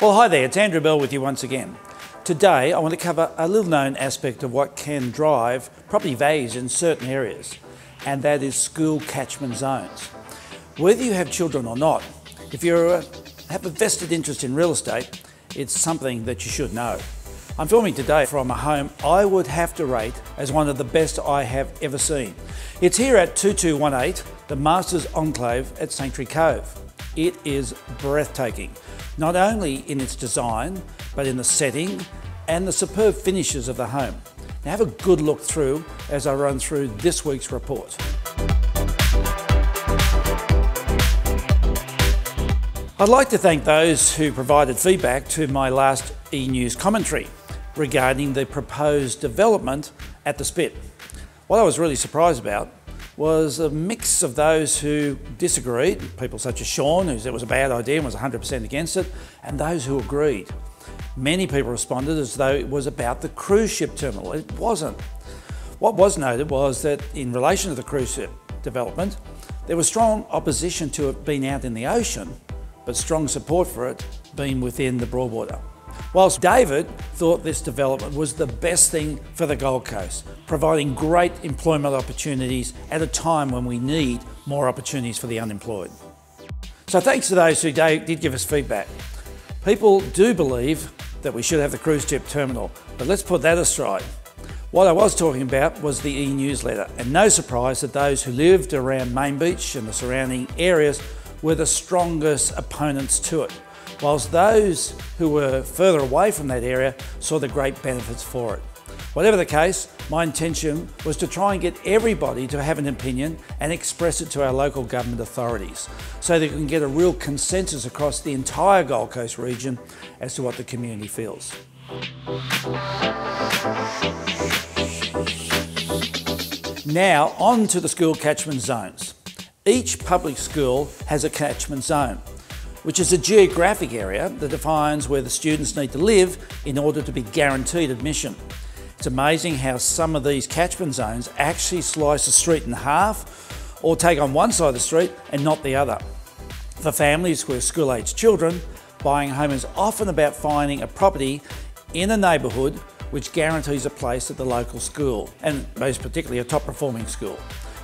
Well, hi there, it's Andrew Bell with you once again. Today I want to cover a little known aspect of what can drive property values in certain areas, and that is school catchment zones. Whether you have children or not, if you have a vested interest in real estate, it's something that you should know. I'm filming today from a home I would have to rate as one of the best I have ever seen. It's here at 2218, the Masters Enclave at Sanctuary Cove. It is breathtaking, not only in its design, but in the setting and the superb finishes of the home. Now have a good look through as I run through this week's report. I'd like to thank those who provided feedback to my last e-news commentary regarding the proposed development at the Spit. What I was really surprised about was a mix of those who disagreed, people such as Sean, who said it was a bad idea and was 100% against it, and those who agreed. Many people responded as though it was about the cruise ship terminal. It wasn't. What was noted was that in relation to the cruise ship development, there was strong opposition to it being out in the ocean, but strong support for it being within the Broadwater. Whilst David thought this development was the best thing for the Gold Coast, providing great employment opportunities at a time when we need more opportunities for the unemployed. So thanks to those who did give us feedback. People do believe that we should have the cruise ship terminal, but let's put that aside. What I was talking about was the e-newsletter, and no surprise that those who lived around Main Beach and the surrounding areas were the strongest opponents to it, whilst those who were further away from that area saw the great benefits for it. Whatever the case, my intention was to try and get everybody to have an opinion and express it to our local government authorities so that we can get a real consensus across the entire Gold Coast region as to what the community feels. Now on to the school catchment zones. Each public school has a catchment zone, which is a geographic area that defines where the students need to live in order to be guaranteed admission. It's amazing how some of these catchment zones actually slice the street in half or take on one side of the street and not the other. For families with school-aged children, buying a home is often about finding a property in a neighbourhood which guarantees a place at the local school, and most particularly a top-performing school.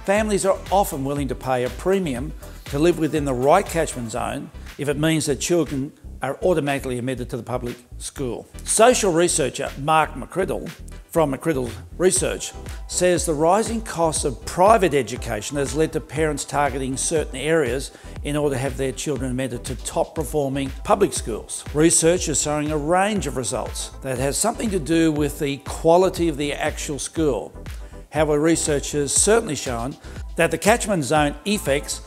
Families are often willing to pay a premium to live within the right catchment zone if it means that children are automatically admitted to the public school. Social researcher Mark McCriddle from McCriddle Research says the rising cost of private education has led to parents targeting certain areas in order to have their children admitted to top performing public schools. Research is showing a range of results that has something to do with the quality of the actual school. However, research has certainly shown that the catchment zone effects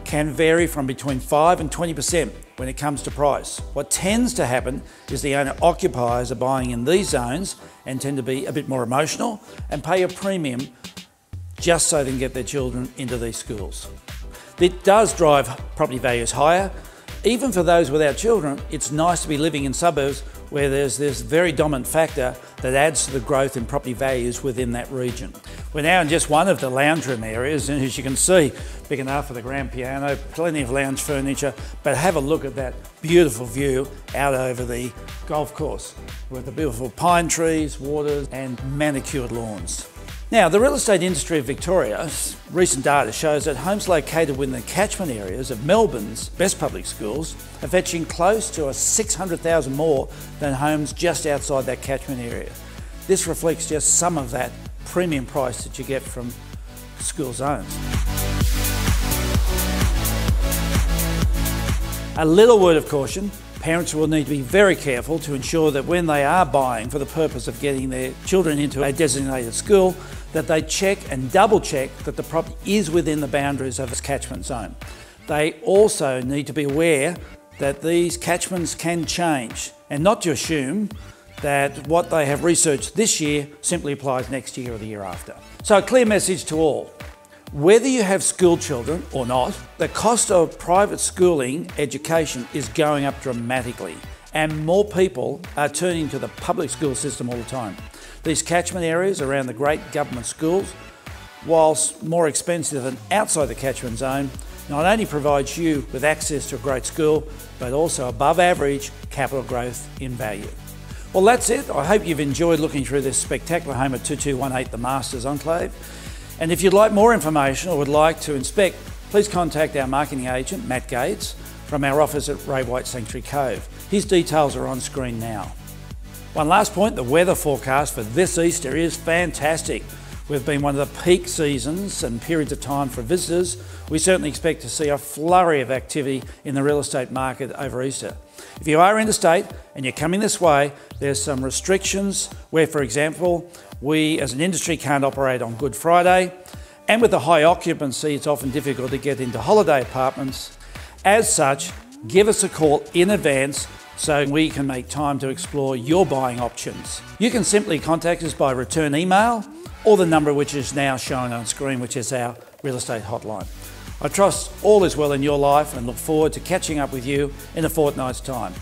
can vary from between 5 and 20% when it comes to price. What tends to happen is the owner-occupiers are buying in these zones and tend to be a bit more emotional and pay a premium just so they can get their children into these schools. It does drive property values higher. Even for those without children, it's nice to be living in suburbs where there's this very dominant factor that adds to the growth in property values within that region. We're now in just one of the lounge room areas, and as you can see, big enough for the grand piano, plenty of lounge furniture, but have a look at that beautiful view out over the golf course with the beautiful pine trees, waters and manicured lawns. Now, the real estate industry of Victoria's recent data shows that homes located within the catchment areas of Melbourne's best public schools are fetching close to $600,000 more than homes just outside that catchment area. This reflects just some of that premium price that you get from school zones. A little word of caution. Parents will need to be very careful to ensure that when they are buying for the purpose of getting their children into a designated school, that they check and double check that the property is within the boundaries of its catchment zone. They also need to be aware that these catchments can change and not to assume that what they have researched this year simply applies next year or the year after. So a clear message to all. Whether you have school children or not, the cost of private schooling education is going up dramatically, and more people are turning to the public school system all the time. These catchment areas around the great government schools, whilst more expensive than outside the catchment zone, not only provides you with access to a great school, but also above average capital growth in value. Well, that's it. I hope you've enjoyed looking through this spectacular home at 2218 The Masters Enclave. And if you'd like more information or would like to inspect, please contact our marketing agent, Matt Gates, from our office at Ray White Sanctuary Cove. His details are on screen now. One last point, the weather forecast for this Easter is fantastic. We've been one of the peak seasons and periods of time for visitors. We certainly expect to see a flurry of activity in the real estate market over Easter. If you are interstate and you're coming this way, there's some restrictions where, for example, we as an industry can't operate on Good Friday, and with the high occupancy, it's often difficult to get into holiday apartments. As such, give us a call in advance so we can make time to explore your buying options. You can simply contact us by return email or the number which is now shown on screen, which is our real estate hotline. I trust all is well in your life and look forward to catching up with you in a fortnight's time.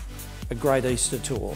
A great Easter to all.